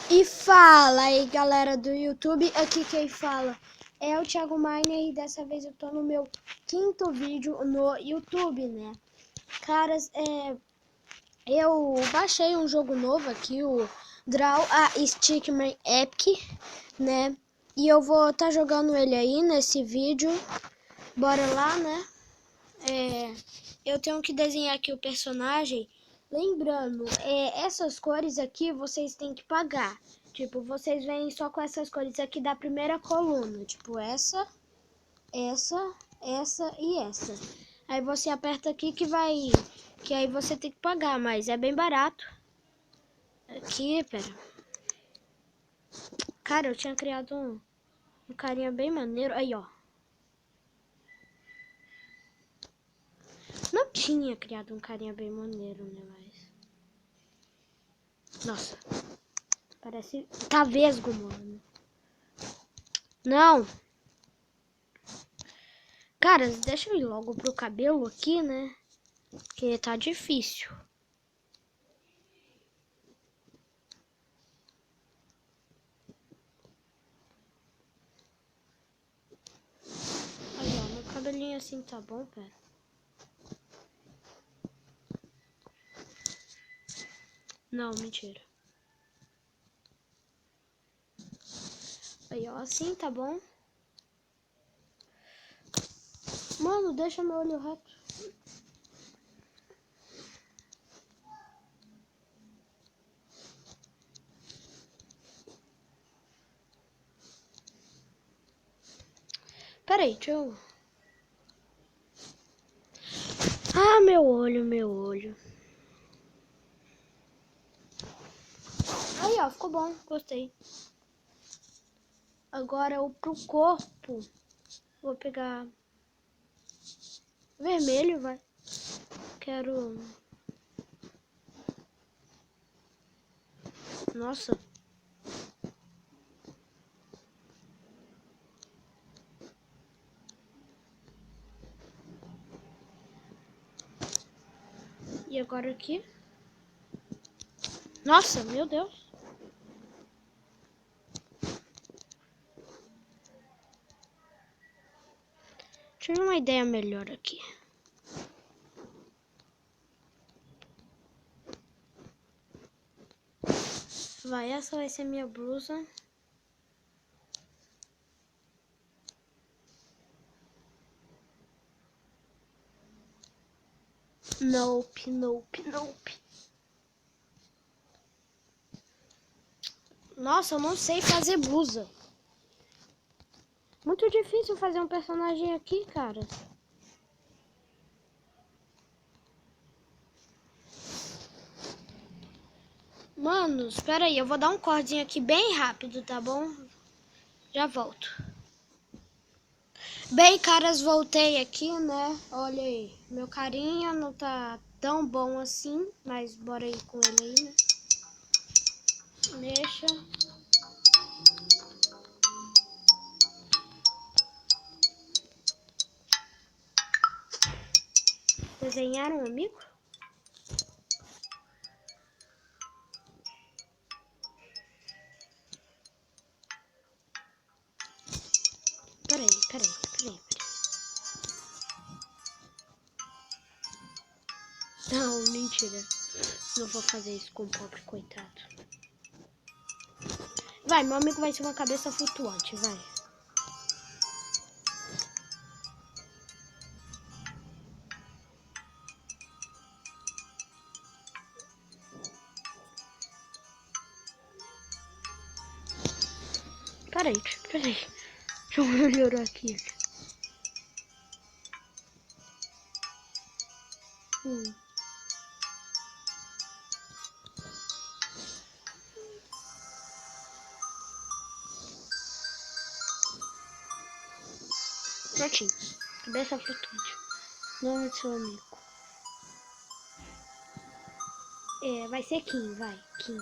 E fala aí, galera do YouTube, aqui quem fala é o Thiago Miner e dessa vez eu tô no meu 5º vídeo no YouTube, né? Caras, eu baixei um jogo novo aqui, o Draw a Stickman Epic, né? E eu vou estar jogando ele aí nesse vídeo, bora lá, né? Eu tenho que desenhar aqui o personagem. Lembrando, essas cores aqui vocês têm que pagar. Tipo, vocês vêm só com essas cores aqui da primeira coluna. Tipo, essa e essa. Aí você aperta aqui que aí você tem que pagar, mas é bem barato. Aqui, pera. Cara, eu tinha criado um carinha bem maneiro. Aí, ó. Não tinha criado um carinha bem maneiro, né, mas... Nossa. Parece... Tá vesgo, mano. Não. Cara, deixa eu ir logo pro cabelo aqui, né? Porque tá difícil. Aí, ó, meu cabelinho assim tá bom, pera. Não, mentira. Aí, ó, assim tá bom. Mano, deixa meu olho reto. Pera aí, deixa eu... Ah, meu olho. Aí, ó, ficou bom, gostei. Agora, pro corpo, vou pegar vermelho, vai. Quero... Nossa. E agora aqui? Nossa, meu Deus. Tive uma ideia melhor aqui. Vai, essa vai ser minha blusa. Nope. Nossa, eu não sei fazer blusa. Muito difícil fazer um personagem aqui, cara. Mano, espera aí, eu vou dar um cortezinho aqui bem rápido, tá bom? Já volto. Bem, caras, voltei aqui, né? Olha aí, meu carinha não tá tão bom assim, mas bora ir com ele aí, né? Deixa. Desenhar um amigo? Peraí. Não, mentira. Não vou fazer isso com o pobre coitado. Vai, meu amigo vai ser uma cabeça flutuante, vai. Peraí. Deixa eu melhorar aqui. Prontinho. Cabeça flutuante. Nome do seu amigo. Vai ser Kim, vai. Kim.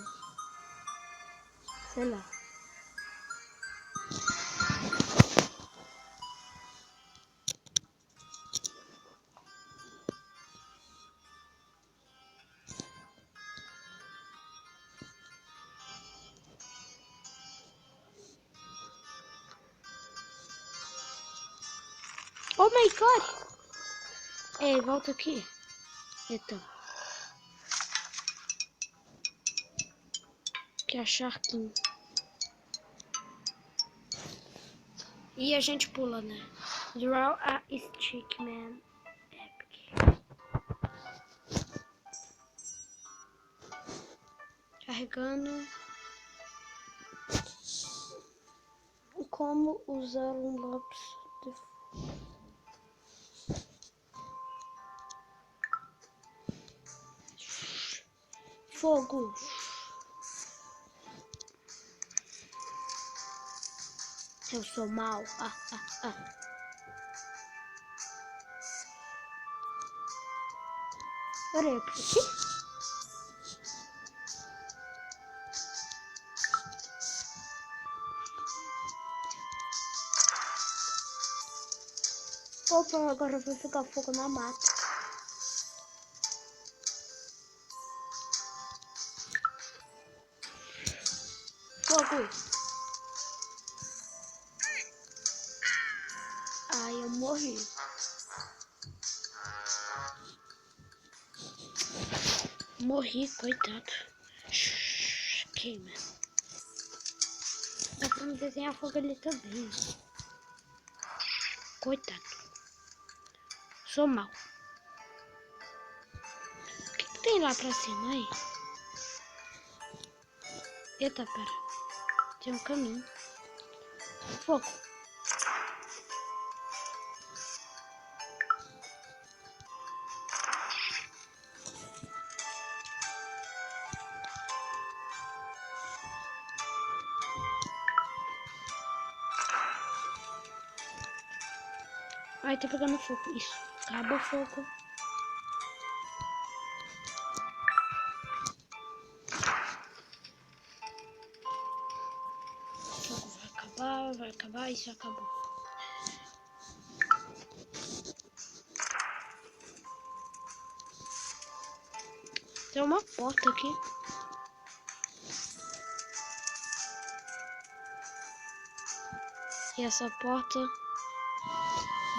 Sei lá. Oh my god! Ei, volta aqui. Então. Que é charquinho. E a gente pula, né? Draw a stick, man. Epic. Carregando. Como usar um lápis de fogo. Eu sou mal. Peraí, por aqui? Opa, agora vai ficar fogo na mata. Fogo. Ai, eu morri. Morri, coitado. Queima. Dá pra me desenhar fogo ali também. Coitado. Sou mal. O que tem lá pra cima aí? Eita, pera. Tem um caminho. Fogo. Ai, tá pegando fogo. Isso. Acaba o fogo. O fogo vai acabar, isso acabou. Tem uma porta aqui. E essa porta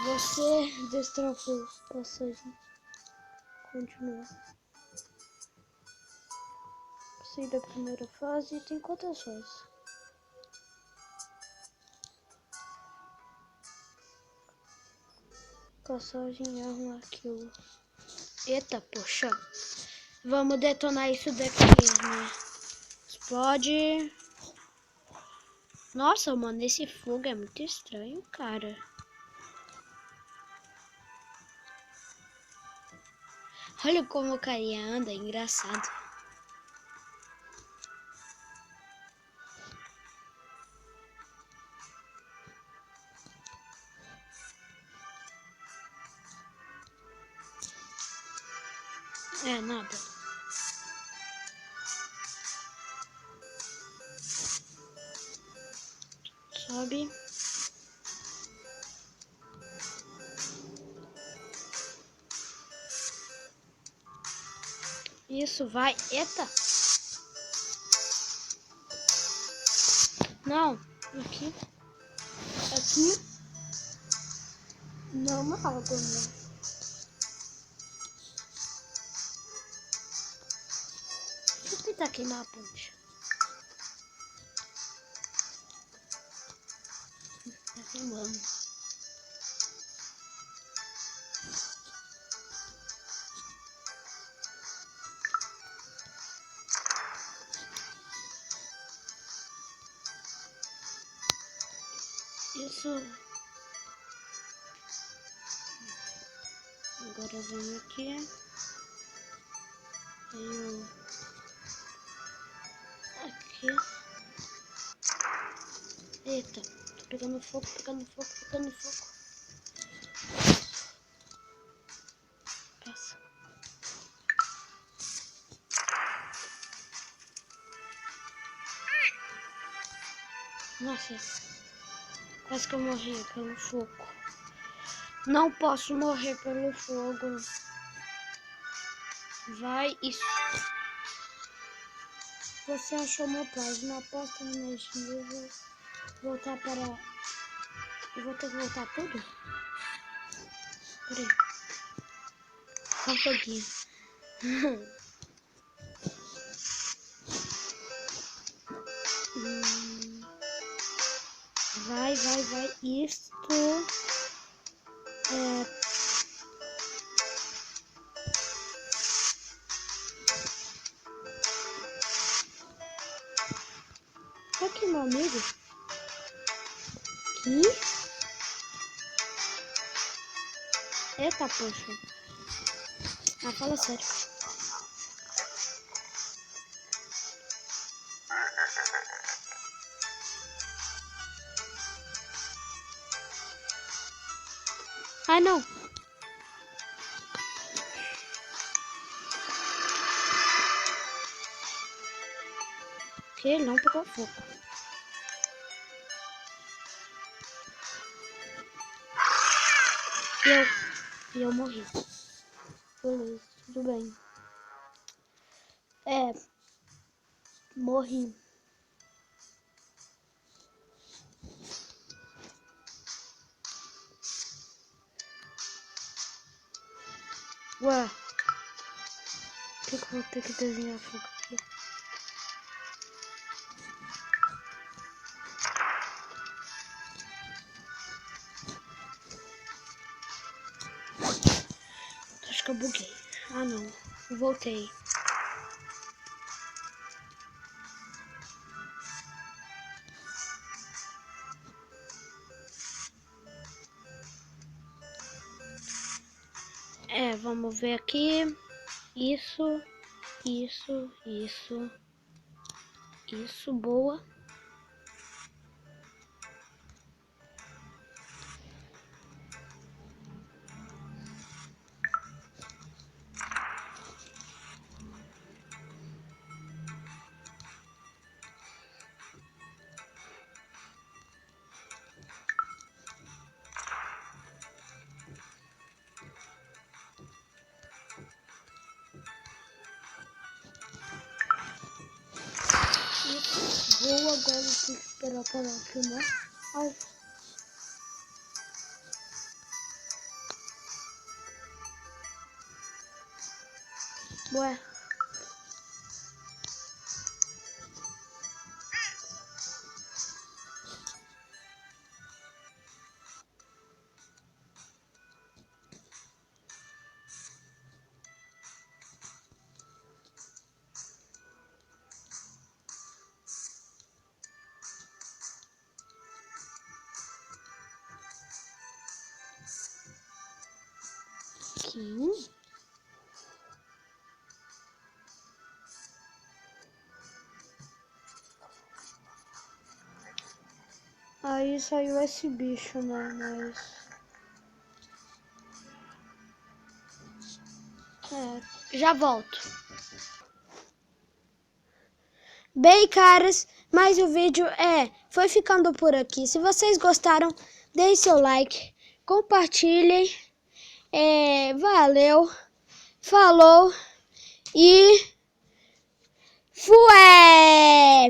você destravou passagem. Continua. Saí da primeira fase. Tem quantas fases? Passagem, arma, arquivo. Eita, poxa. Vamos detonar isso daqui, né? Explode. Nossa, mano, esse fogo é muito estranho, cara. Olha como o carinha anda, engraçado. É, nada. Sobe. Isso, vai. Eita. Não. Aqui. Aqui. Não, uma água, né? Deixa eu tentar queimar a ponte. Tá queimando. Isso. Agora vem aqui. Tenho aqui. Eita, tô pegando fogo, pegando fogo, pegando fogo. Passa. Nossa, quase que eu morri pelo fogo. Não posso morrer pelo fogo. Vai, isso. Você achou uma página, aposta na energia. Vou voltar para... Eu vou ter que voltar tudo? Peraí. Só um pouquinho. Vai. Isto é... Aqui, meu amigo. Aqui. Eita, poxa. Ah, fala sério. Ai, não. Que ele não pegou fogo. E eu morri. Beleza, tudo bem. Morri. Ué. Por que eu vou ter que desenhar fogo aqui? Acho que eu buguei. Ah, não. Voltei. Vamos ver aqui. Isso, boa. Vou agora esperar para filmar. Ai. Ué. Aqui. Aí saiu esse bicho, né? Mas... já volto. Bem, caras, mas o vídeo foi ficando por aqui. Se vocês gostaram, deixe seu like, compartilhem. Valeu, falou e fué!